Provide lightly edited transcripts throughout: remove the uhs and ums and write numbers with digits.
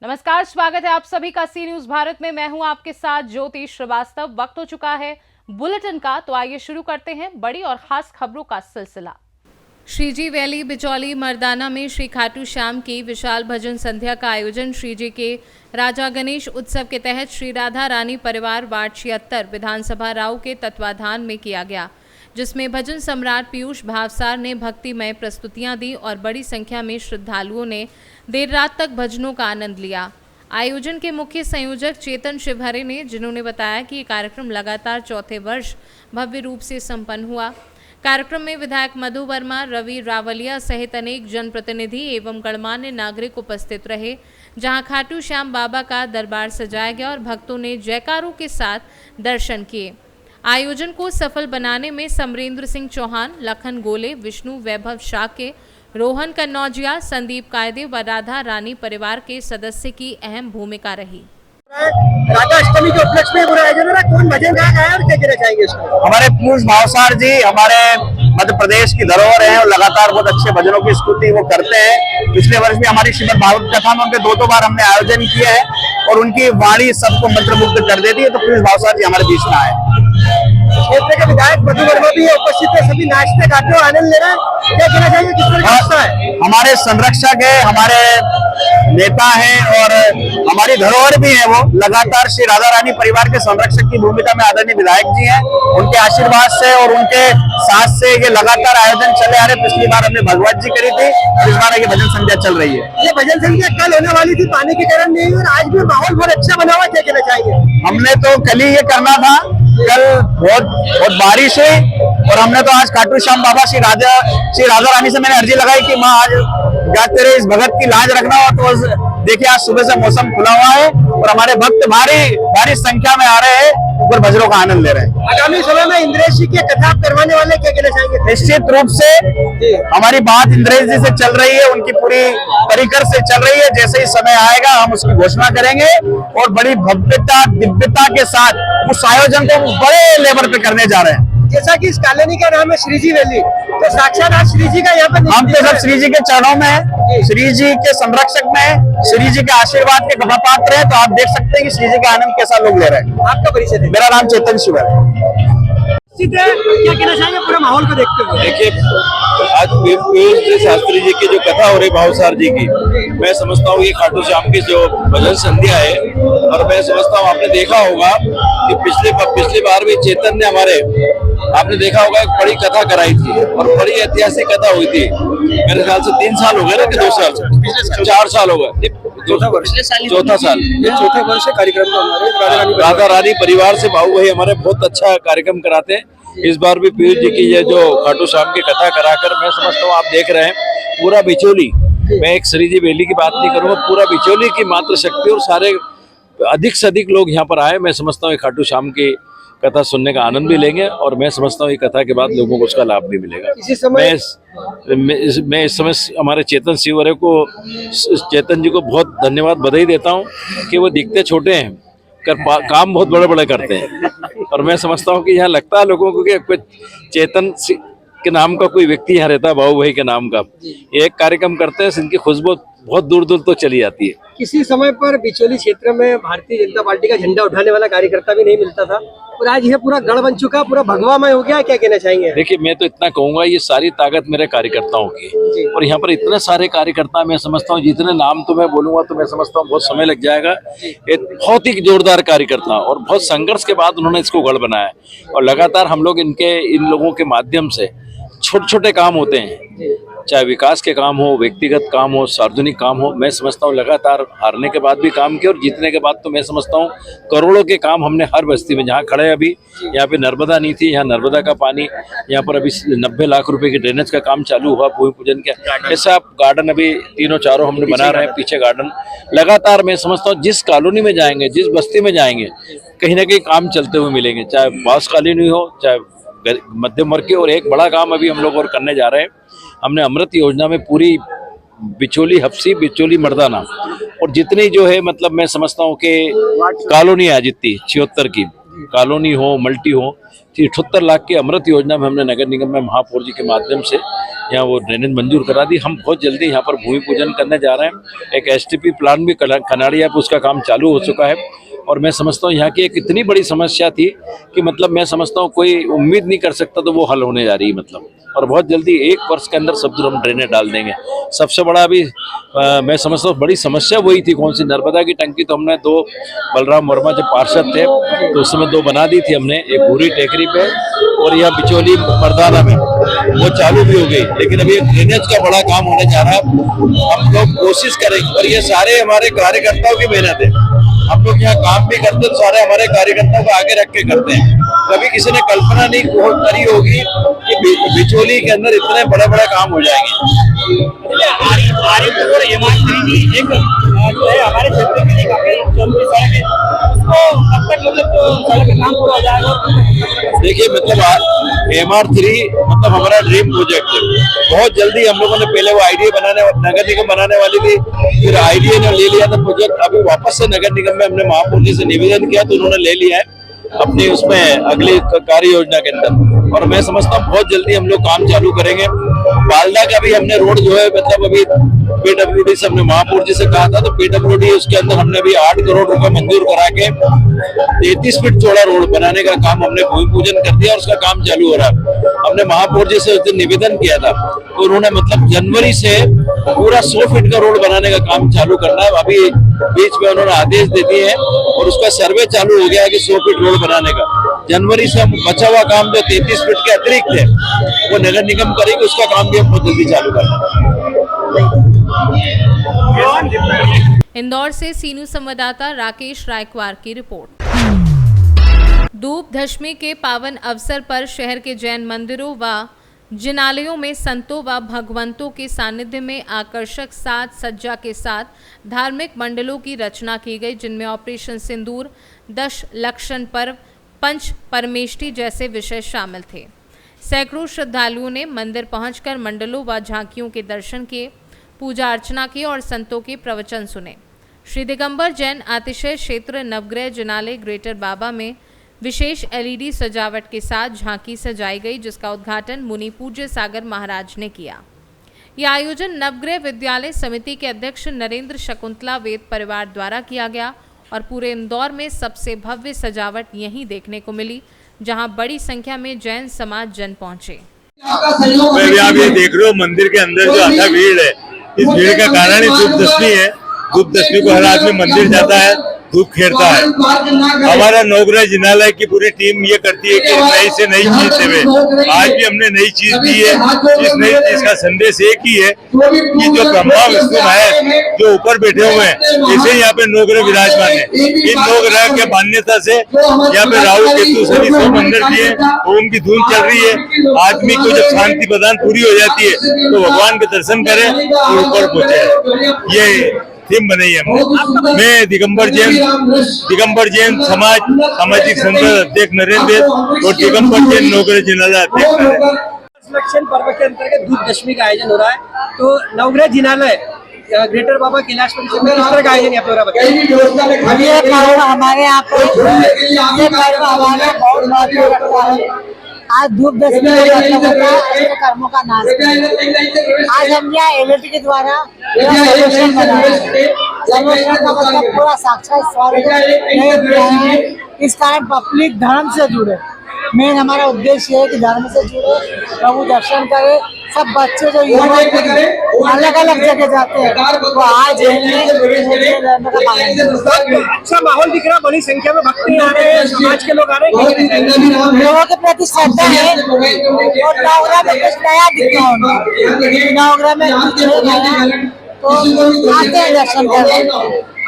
नमस्कार, स्वागत है आप सभी का सी न्यूज भारत में। मैं हूं आपके साथ ज्योति श्रीवास्तव। वक्त हो चुका है बुलेटिन का, तो आइए शुरू करते हैं बड़ी और खास खबरों का सिलसिला। श्रीजी वैली बिचौली मर्दाना में श्री खाटू श्याम की विशाल भजन संध्या का आयोजन श्रीजी के राजा गणेश उत्सव के तहत श्री राधा रानी परिवार वार्ड 76 विधानसभा राव के तत्वाधान में किया गया, जिसमें भजन सम्राट पीयूष भावसार ने भक्तिमय प्रस्तुतियां दी और बड़ी संख्या में श्रद्धालुओं ने देर रात तक भजनों का आनंद लिया। आयोजन के मुख्य संयोजक चेतन शिवहरे ने जिन्होंने बताया कि ये कार्यक्रम लगातार चौथे वर्ष भव्य रूप से संपन्न हुआ। कार्यक्रम में विधायक मधु वर्मा, रवि रावलिया सहित अनेक जनप्रतिनिधि एवं गणमान्य नागरिक उपस्थित रहे, जहां खाटू श्याम बाबा का दरबार सजाया गया और भक्तों ने जयकारों के साथ दर्शन किए। आयोजन को सफल बनाने में समरेंद्र सिंह चौहान, लखन गोले, विष्णु वैभव शाक्य, रोहन कन्नौजिया, संदीप कायदे व राधा रानी परिवार के सदस्य की अहम भूमिका रही। राधा अष्टमी के उपलक्ष्य में पूरा आयोजन हो रहा है। कौन भजन गायक है और क्या कहना चाहेंगे इसको? हमारे पीयूष भावसार जी हमारे मध्य प्रदेश की धरोहर है और लगातार बहुत अच्छे भजनों की स्तुति वो करते हैं। पिछले वर्ष भी हमारी श्रीमद् भागवत कथा में उनके दो बार हमने आयोजन किया है और उनकी वाणी सबको मंत्रमुग्ध कर देती है। तो पीयूष भावसार जी हमारे बीच में आए। क्षेत्र के विधायक मधु वर्मा भी उपस्थित है, सभी नाचते गाते हुए आनंद ले रहे हैं। क्या कहना चाहेंगे, किस तरह का है? हमारे संरक्षक है, हमारे नेता है और हमारी धरोहर भी है। वो लगातार श्री राधा रानी परिवार के संरक्षक की भूमिका में आदरणीय विधायक जी हैं। उनके आशीर्वाद से और उनके साथ से ये लगातार आयोजन चले आ रहे। पिछली बार हमने भगवत जी करी थी और इस बार ये भजन संध्या चल रही है। ये भजन संध्या कल होने वाली थी, पानी के कारण नहीं, और आज भी माहौल बहुत अच्छा बना हुआ। क्या कहना चाहेंगे? हमने तो कल ही ये करना था, कल बहुत बारिश हुई और हमने तो आज खाटू श्याम बाबा श्री राधा रानी से मैंने अर्जी लगाई कि माँ आज क्या तेरे इस भगत की लाज रखना हो। तो देखिए आज सुबह से मौसम खुला हुआ है और हमारे भक्त भारी संख्या में आ रहे हैं और भजनों का आनंद ले रहे हैं। आगामी समय में इंद्रेश जी की कथा करवाने वाले, क्या कहना चाहेंगे? निश्चित रूप से हमारी बात इंद्रेश जी से चल रही है, उनकी पूरी परिकर से चल रही है। जैसे ही समय आएगा हम उसकी घोषणा करेंगे और बड़ी भव्यता दिव्यता के साथ उस आयोजन को बड़े लेवल पे करने जा रहे हैं। जैसा कि इस कॉलोनी का नाम है श्रीजी वैली, तो साक्षात आज श्री जी का यहाँ पे हम तो सब श्री जी के चरणों में है, श्री जी के संरक्षक में, श्री जी के आशीर्वाद के पात्र है। तो आप देख सकते हैं कि श्री जी का आनंद कैसा लोग ले रहे हैं। आपका परिचय दें। मेरा नाम चेतन शिव है। क्या कहना चाहेंगे पूरा माहौल को देखते हुए? देखिए आज पीयूष शास्त्री जी की जो कथा हो रही भावसार जी की, मैं समझता हूँ ये खाटू श्याम की जो भजन संध्या है। और मैं समझता हूँ आपने देखा होगा कि पिछली बार भी चेतन ने आपने देखा होगा एक बड़ी कथा कराई थी और बड़ी ऐतिहासिक कथा हुई थी। मेरे ख्याल से 3 साल हो गए ना कि 2 साल 4 साल हो गए, चौथा साल ये चौथे वर्ष कार्यक्रम का हमारे राधा रानी परिवार से भाऊ भाई हमारे बहुत अच्छा कार्यक्रम कराते हैं। इस बार भी पीयूष जी की ये जो खाटू श्याम की कथा कराकर मैं समझता हूँ आप देख रहे हैं पूरा बिचौली, मैं एक श्रीजी वैली की बात नहीं करूँगा, पूरा बिचौली की मात्र शक्ति और सारे अधिक से अधिक लोग यहाँ पर आए। मैं समझता हूँ खाटू श्याम की कथा सुनने का आनंद भी लेंगे और मैं समझता हूँ ये कथा के बाद लोगों को उसका लाभ भी मिलेगा। मैं इस समय हमारे चेतन शिवहरे को, चेतन जी को बहुत धन्यवाद बधाई देता हूँ कि वो दिखते छोटे हैं काम बहुत बड़े बड़े करते हैं। और मैं समझता हूँ कि यहाँ लगता है लोगों को कि कुछ चेतन के नाम का कोई व्यक्ति यहाँ रहता है, बाबू भाई के नाम का एक कार्यक्रम करते हैं, इनकी खुशबू बहुत दूर दूर तक चली जाती है। किसी समय पर बिचौली क्षेत्र में भारतीय जनता पार्टी का झंडा उठाने वाला कार्यकर्ता भी नहीं मिलता था और आज यह पूरा गढ़ बन चुका, पूरा भगवामय हो गया। क्या कहना चाहेंगे? देखिए मैं तो इतना कहूंगा, ये सारी ताकत मेरे कार्यकर्ताओं की और यहाँ पर इतने सारे कार्यकर्ता, मैं समझता हूँ जितने नाम तो मैं बोलूंगा तो मैं समझता हूँ बहुत समय लग जाएगा। एक बहुत ही जोरदार कार्यकर्ता और बहुत संघर्ष के बाद उन्होंने इसको गढ़ बनाया और लगातार हम लोग इन लोगों के माध्यम से छोटे छोटे काम होते हैं, चाहे विकास के काम हो, व्यक्तिगत काम हो, सार्वजनिक काम हो। मैं समझता हूँ लगातार हारने के बाद भी काम किया और जीतने के बाद तो मैं समझता हूँ करोड़ों के काम हमने हर बस्ती में, जहाँ खड़े अभी यहाँ पे नर्मदा नहीं थी, यहाँ नर्मदा का पानी, यहाँ पर अभी 90 लाख रुपए की ड्रेनेज का काम चालू हुआ, भूमि पूजन का ऐसा गार्डन अभी 3-4 हमने बना रहे हैं, पीछे गार्डन लगातार। मैं समझता हूँ जिस कॉलोनी में जाएंगे, जिस बस्ती में जाएंगे, कहीं ना कहीं काम चलते हुए मिलेंगे, चाहे बास कॉलोनी हो, चाहे मध्यम वर्ग के। और एक बड़ा काम अभी हम लोग और करने जा रहे हैं, हमने अमृत योजना में पूरी बिचौली हफ्सी, बिचौली मर्दाना और जितनी जो है मतलब मैं समझता हूँ कि कॉलोनी है जितनी 76 की, कॉलोनी हो, मल्टी हो। 78 लाख की अमृत योजना में हमने नगर निगम में महापौर जी के माध्यम से यहाँ वो ड्रेनेज मंजूर करा दी। हम बहुत जल्दी यहाँ पर भूमि पूजन करने जा रहे हैं। एक STP प्लान भी खनाड़िया पे उसका काम चालू हो चुका है। और मैं समझता हूँ यहाँ की एक इतनी बड़ी समस्या थी कि मतलब मैं समझता हूँ कोई उम्मीद नहीं कर सकता, तो वो हल होने जा रही है मतलब। और बहुत जल्दी 1 वर्ष के अंदर सब दूर हम ड्रेनेज डाल देंगे। सबसे बड़ा अभी मैं समझता हूँ बड़ी समस्या वही थी, कौन सी, नर्मदा की टंकी। तो हमने 2 बलराम वर्मा जब पार्षद थे तो उस समय 2 बना दी थी हमने, एक भूरी टेकरी पे और यह बिचौली मर्दाना में, वो चालू भी हो गई। लेकिन अभी ड्रेनेज का बड़ा काम होने जा रहा है। हम लोग कोशिश करेंगे और ये सारे हमारे कार्यकर्ताओं की मेहनत है। हम लोग यहाँ काम भी करते हैं, सारे हमारे कार्यकर्ताओं को आगे रख के करते हैं। कभी किसी ने कल्पना नहीं करी होगी कि बिचौली के अंदर इतने बड़े बड़े काम हो जाएंगे। हमारे क्षेत्र के लिए काफी जरूरी सड़क है, उसको कब तक मतलब सड़क का काम पूरा हो जाएगा? देखिए मतलब MR3 मतलब हमारा ड्रीम प्रोजेक्ट है। बहुत जल्दी हम लोगों ने पहले वो IDA बनाने, नगर निगम बनाने वाली थी, फिर IDA ने ले लिया था प्रोजेक्ट। अभी वापस से नगर निगम में हमने महापौर जी से निवेदन किया तो उन्होंने ले लिया है अपनी उसमें अगली कार्य योजना के अंदर। और मैं समझता हूँ बहुत जल्दी हम लोग काम चालू करेंगे। बालदा का भी हमने रोड जो है मतलब अभी PWD से हमने महापौर जी से कहा था, तो PWD उसके अंदर हमने अभी 8 करोड़ रुपए मंजूर करा के 33 फीट चौड़ा रोड बनाने का काम हमने भूमि पूजन कर दिया और उसका काम चालू हो रहा है। हमने महापौर जी से उस दिन निवेदन किया था तो उन्होंने मतलब जनवरी से पूरा 100 फीट का रोड बनाने का काम चालू करना है। अभी बीच में उन्होंने आदेश दे दिए हैं और उसका सर्वे चालू हो गया है कि 100 फीट रोड बनाने का। जनवरी से हम बचा हुआ काम जो 33 फीट के अतिरिक्त है वो नगर निगम करेगी, उसका काम भी हम बहुत जल्दी चालू करना। इंदौर से सीनू संवाददाता राकेश रायकवार की रिपोर्ट। धूप दशमी के पावन अवसर पर शहर के जैन मंदिरों व जिनालयों में संतों व भगवंतों के सानिध्य में आकर्षक साज सज्जा के साथ धार्मिक मंडलों की रचना की गई, जिनमें ऑपरेशन सिंदूर, 10 लक्षण पर्व, पंच परमेष्टि जैसे विषय शामिल थे। सैकड़ों श्रद्धालुओं ने मंदिर पहुंचकर मंडलों व झांकियों के दर्शन किए, पूजा अर्चना की और संतों के प्रवचन सुने। श्री दिगंबर जैन आतिशय क्षेत्र नवग्रह जिनालय ग्रेटर बाबा में विशेष LED सजावट के साथ झांकी सजाई गई, जिसका उद्घाटन मुनि पूज्य सागर महाराज ने किया। यह आयोजन नवग्रह विद्यालय समिति के अध्यक्ष नरेंद्र शकुंतला वेद परिवार द्वारा किया गया और पूरे इंदौर में सबसे भव्य सजावट यहीं देखने को मिली, जहां बड़ी संख्या में जैन समाज जन पहुंचे। मैं भी आप ये देख रहे हो मंदिर के अंदर जो अच्छा भीड़ है, इस भीड़ का कारण ही धूप दशमी है। धूप दशमी को हर आदमी मंदिर जाता है, धूप खेरता है। हमारा नवग्रह जिनालय की पूरी टीम ये करती है कि नई से नई चीज देवे। आज भी हमने नई चीज दी है। इस नई चीज का संदेश एक ही है कि जो ब्रह्मा विष्णु महेश जो ऊपर बैठे हुए हैं, ऐसे यहाँ पे नवग्रह विराजमान है। इन नवग्रह के मान्यता से यहाँ पे राहु केतु शनि सब अंदर दिए और उनकी धुन चल रही है। आदमी को जब शांति प्रदान पूरी हो जाती है तो भगवान के दर्शन करे और ऊपर पहुंचे। ये थीम बनाई है हमने। मैं दिगंबर जैन समाज सामाजिक संगठन अध्यक्ष नरेंद्र और दिगंबर जैन नवग्रह जिनालय अध्यक्ष। लक्षण पर्व के अंतर्गत धूप दशमी का आयोजन हो रहा है, तो नवग्रह जिनालय ग्रेटर बाबा कैलाश परिसर में किस तरह का आयोजन यहाँ पे बताइए। ये पर्व हमारे यहाँ पे बहुत महत्व रखता है। आज धूप दशमी कर्मों का नाश है। आज हम यहाँ LED के द्वारा सर्वेक्षण बनाया है। सर्वेक्षण का मतलब पूरा साक्षात स्वागत। इस कारण पब्लिक धर्म से जुड़े, मेन हमारा उद्देश्य है कि धर्म से जुड़े, प्रभु दर्शन करे। सब बच्चे जो अलग अलग जगह जाते हैं वो आज अच्छा माहौल दिख रहा है, बड़ी संख्या में भक्त आ रहे हैं, समाज के लोग आ रहे हैं, लोगों के प्रति श्रद्धा है और नवग्रह में कुछ नया दिखता है। नवग्रह में तो आते हैं दर्शन करने।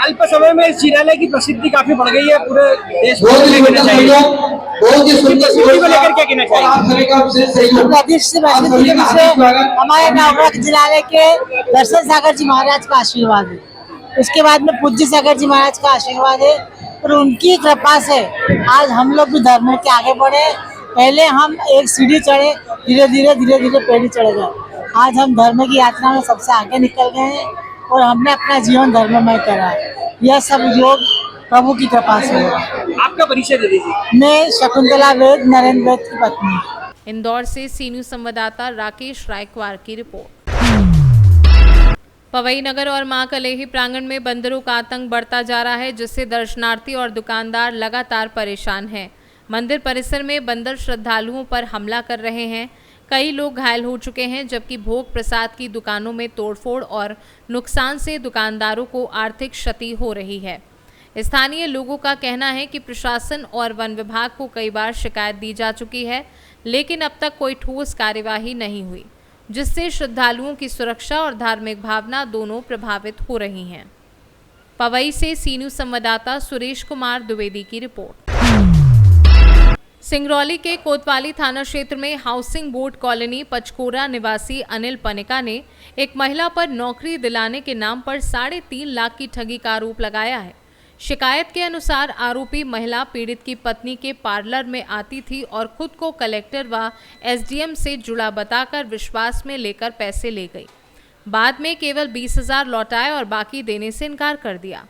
अल्प समय में इस जिनालय की प्रसिद्धि काफी बढ़ गई है, पूरे देश में लेकर क्या कहना चाहिए। हमारे नवग्रह जिनालय के दर्शन सागर जी महाराज का आशीर्वाद है, उसके बाद में पूज्य सागर जी महाराज का आशीर्वाद है और उनकी कृपा से आज हम लोग भी धर्म के आगे बढ़े। पहले हम एक सीढ़ी चढ़े, धीरे धीरे पेड़ी चढ़ गए। आज हम धर्म की यात्रा में सबसे आगे निकल गए हैं और हमने अपना जीवन धर्ममय करा। यह सब योग प्रभु की कृपा से। आपका परिचय दे दीजिए। मैं शकुंतला वेद, नरेंद्र वेद की पत्नी। इंदौर से सी न्यूज संवाददाता राकेश रायकवार की रिपोर्ट। पवई नगर और मां कलेही प्रांगण में बंदरों का आतंक बढ़ता जा रहा है, जिससे दर्शनार्थी और दुकानदार लगातार परेशान हैं। मंदिर परिसर में बंदर श्रद्धालुओं पर हमला कर रहे हैं। कई लोग घायल हो चुके हैं, जबकि भोग प्रसाद की दुकानों में तोड़फोड़ और नुकसान से दुकानदारों को आर्थिक क्षति हो रही है। स्थानीय लोगों का कहना है कि प्रशासन और वन विभाग को कई बार शिकायत दी जा चुकी है, लेकिन अब तक कोई ठोस कार्यवाही नहीं हुई, जिससे श्रद्धालुओं की सुरक्षा और धार्मिक भावना दोनों प्रभावित हो रही हैं। पवई से सी न्यूज संवाददाता सुरेश कुमार द्विवेदी की रिपोर्ट। सिंगरौली के कोतवाली थाना क्षेत्र में हाउसिंग बोर्ड कॉलोनी पचकोरा निवासी अनिल पनिका ने एक महिला पर नौकरी दिलाने के नाम पर 3.5 लाख की ठगी का आरोप लगाया है। शिकायत के अनुसार आरोपी महिला पीड़ित की पत्नी के पार्लर में आती थी और खुद को कलेक्टर व एसडीएम से जुड़ा बताकर विश्वास में लेकर पैसे ले गई। बाद में केवल 20,000 लौटाए और बाकी देने से इनकार कर दिया।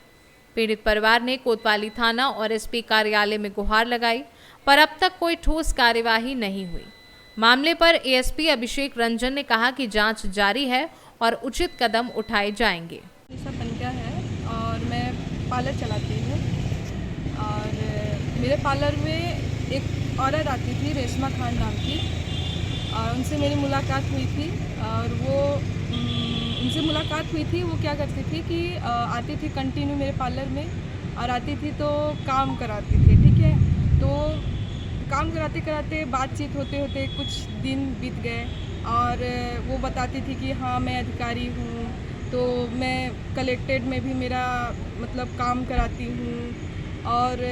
पीड़ित परिवार ने कोतवाली थाना और एसपी कार्यालय में गुहार लगाई, पर अब तक कोई ठोस कार्यवाही नहीं हुई। मामले पर एएसपी अभिषेक रंजन ने कहा कि जांच जारी है और उचित कदम उठाए जाएंगे। निशा पनिका है और मैं पार्लर चलाती हूँ और मेरे पार्लर में एक औरत आती थी रेशमा खान नाम की, और उनसे मेरी मुलाकात हुई थी। और उनसे मुलाकात हुई थी, वो क्या करती थी कि आती थी कंटिन्यू मेरे पार्लर में, और आती थी तो काम कराती थी, ठीक है। तो काम कराते कराते बातचीत होते होते कुछ दिन बीत गए और वो बताती थी कि हाँ मैं अधिकारी हूँ, तो मैं कलेक्टेड में भी मेरा मतलब काम कराती हूँ और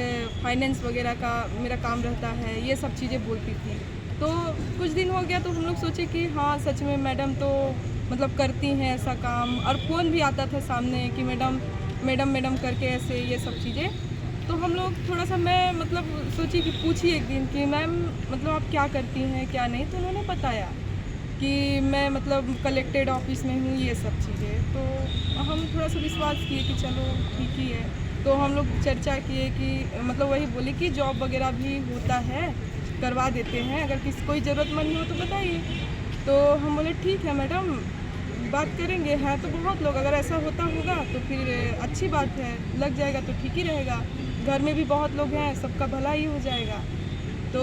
फाइनेंस वगैरह का मेरा काम रहता है, ये सब चीज़ें बोलती थी। तो कुछ दिन हो गया तो हम लोग सोचे कि हाँ सच में मैडम तो मतलब करती हैं ऐसा काम, और फ़ोन भी आता था सामने कि मैडम मैडम मैडम करके ऐसे ये सब चीज़ें। तो हम लोग थोड़ा सा मैं मतलब सोची कि पूछी एक दिन कि मैम मतलब आप क्या करती हैं क्या नहीं, तो उन्होंने बताया कि मैं मतलब कलेक्टेड ऑफिस में हूँ, ये सब चीज़ें। तो हम थोड़ा सा विश्वास किए कि चलो ठीक ही है। तो हम लोग चर्चा किए कि मतलब वही बोले कि जॉब वगैरह भी होता है, करवा देते हैं, अगर किसी कोई ज़रूरतमंद हो तो बताइए। तो हम बोले ठीक है मैडम बात करेंगे, है तो बहुत लोग, अगर ऐसा होता होगा तो फिर अच्छी बात है, लग जाएगा तो ठीक ही रहेगा, घर में भी बहुत लोग हैं, सबका भला ही हो जाएगा। तो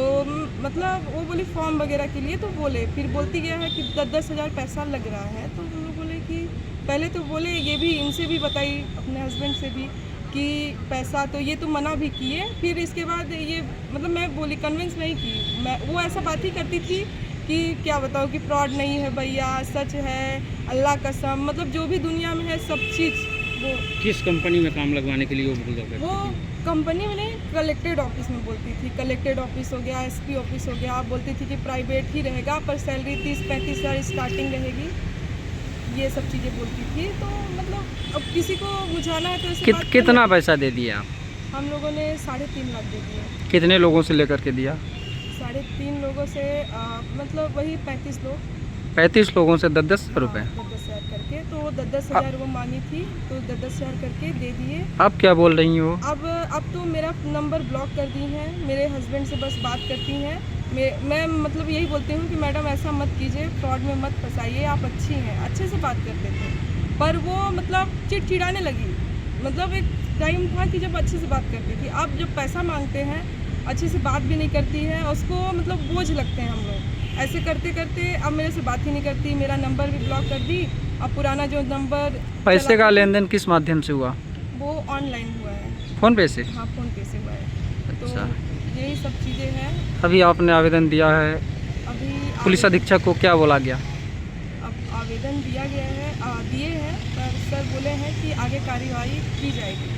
मतलब वो बोली फॉर्म वगैरह के लिए, तो बोले फिर बोलती गया है कि 10-10 हज़ार पैसा लग रहा है। तो हम लोग बोले कि पहले तो बोले ये भी इनसे भी बताई अपने हस्बैंड से भी कि पैसा तो ये तो मना भी किए। फिर इसके बाद ये मतलब मैं बोली कन्विंस नहीं की, मैं वो ऐसा बात ही करती थी कि क्या बताओ कि फ्रॉड नहीं है भैया, सच है, अल्लाह कसम, मतलब जो भी दुनिया में है सब चीज़। वो किस कंपनी में काम लगवाने के लिए वो कंपनी में नहीं, कलेक्टेड ऑफिस में बोलती थी। कलेक्टेड ऑफिस हो गया, एसपी ऑफिस हो गया, आप बोलती थी कि प्राइवेट ही रहेगा पर सैलरी 30-35 हज़ार स्टार्टिंग रहेगी, ये सब चीज़ें बोलती थी। तो मतलब अब किसी को बुझाना है तो ऐसे बात कितना पैसा दे दिया? हम लोगों ने 3.5 लाख दे दिए। कितने लोगों से लेकर के दिया? 3.5 लोगों से मतलब वही 35 लोग। 35 लोगों से 10-10 रुपये? 10-10 हज़ार करके, तो 10-10 हज़ार वो मांगी थी, तो 10-10 हज़ार करके दे दिए। अब क्या बोल रही हो? अब तो मेरा नंबर ब्लॉक कर दी हैं, मेरे हस्बैंड से बस बात करती हैं। मैं मतलब यही बोलती हूँ कि मैडम ऐसा मत कीजिए, फ्रॉड में मत फंसाइए, आप अच्छी हैं, अच्छे से बात करते थे। पर वो मतलब चिड़चिड़ाने लगी, मतलब एक टाइम था कि जब अच्छे से बात करती थी, अब जब पैसा मांगते हैं अच्छे से बात भी नहीं करती है, उसको मतलब बोझ लगते हैं हम लोग। ऐसे करते करते अब मेरे से बात ही नहीं करती, मेरा नंबर भी ब्लॉक कर दी। अब पुराना जो नंबर पैसे का लेन देन किस माध्यम से हुआ? वो ऑनलाइन हुआ है, फ़ोन पे से? हाँ फ़ोन पे से हुआ है। अच्छा। तो यही सब चीज़ें हैं। अभी आपने आवेदन दिया है, अभी पुलिस अधीक्षक को क्या बोला गया? अब आवेदन दिया गया है, दिए हैं, पर सर बोले हैं कि आगे कार्यवाही की जाएगी,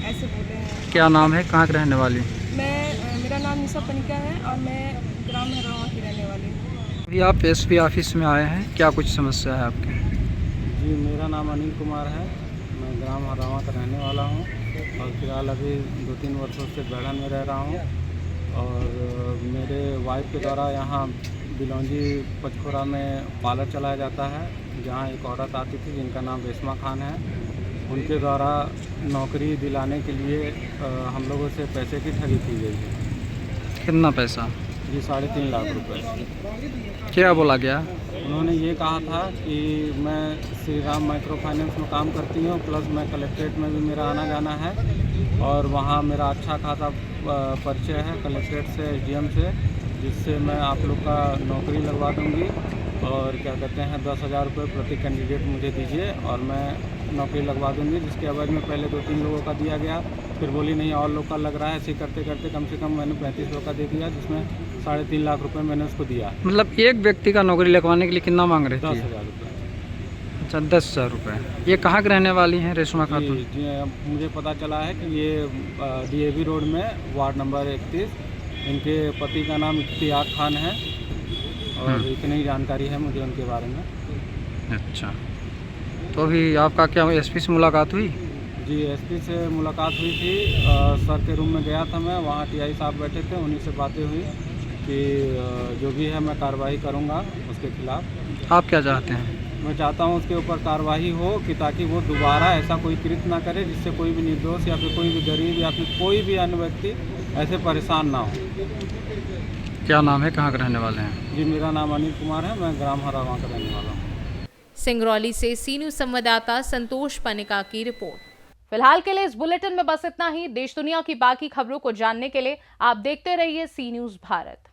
ऐसे बोले हैं। क्या नाम है, कहाँ के रहने वाली? मेरा नाम निशा पनिका है और मैं ग्राम हरावा की रहने वाली हूँ। अभी आप एसपी ऑफिस में आए हैं, क्या कुछ समस्या है आपके? जी मेरा नाम अनिल कुमार है, मैं ग्राम हरावा का रहने वाला हूँ और फिलहाल अभी 2-3 वर्षों से बैठन में रह रहा हूँ। और मेरे वाइफ के द्वारा यहाँ बिलौंजी पचकोरा में पार्लर चलाया जाता है, जहाँ एक औरत आती थी जिनका नाम रेशमा खान है। उनके द्वारा नौकरी दिलाने के लिए हम लोगों से पैसे की ठगी की गई है। कितना पैसा? जी 3.5 लाख रुपए। क्या बोला गया? उन्होंने ये कहा था कि मैं श्री राम माइक्रो फाइनेंस में काम करती हूँ, प्लस मैं कलेक्ट्रेट में भी मेरा आना जाना है और वहाँ मेरा अच्छा खासा परिचय है कलेक्ट्रेट से, एसडीएम से, जिससे मैं आप लोग का नौकरी लगवा दूँगी और क्या कहते हैं 10,000 रुपये प्रति कैंडिडेट मुझे दीजिए और मैं नौकरी लगवा दूँगी। जिसके एवज में पहले 2-3 लोगों का दिया गया, फिर बोली नहीं और लोग का लग रहा है। ऐसे करते करते कम से कम मैंने 3500 का दे दिया, जिसमें 3.5 लाख रुपए मैंने उसको दिया। मतलब एक व्यक्ति का नौकरी लगवाने के लिए कितना मांग रहे थे? 10,000 रुपये। अच्छा, 10,000 रुपये। ये कहाँ के रहने वाली हैं रेशमा खातून? जी, मुझे पता चला है कि ये DAV रोड में वार्ड नंबर 31, इनके पति का नाम इख्तियार खान है और इतनी ही जानकारी है मुझे उनके बारे में। अच्छा, तो अभी आपका क्या एसपी से मुलाकात हुई? जी, एसपी से मुलाकात हुई थी। सर के रूम में गया था मैं, वहाँ TI साहब बैठे थे, उन्हीं से बातें हुई कि जो भी है मैं कार्रवाई करूँगा उसके खिलाफ। आप क्या चाहते हैं? मैं चाहता हूँ उसके ऊपर कार्रवाई हो कि ताकि वो दोबारा ऐसा कोई कृत्य ना करे जिससे कोई भी निर्दोष या फिर कोई भी गरीब या फिर कोई भी अन्य व्यक्ति ऐसे परेशान ना हो। क्या नाम है, कहाँ के रहने वाले हैं? जी, मेरा नाम अनिल कुमार है, मैं ग्राम हरावा का रहने वाला हूँ। सिंगरौली से सी न्यूज संवाददाता संतोष पनिका की रिपोर्ट। फिलहाल के लिए इस बुलेटिन में बस इतना ही। देश दुनिया की बाकी खबरों को जानने के लिए आप देखते रहिए सी न्यूज भारत।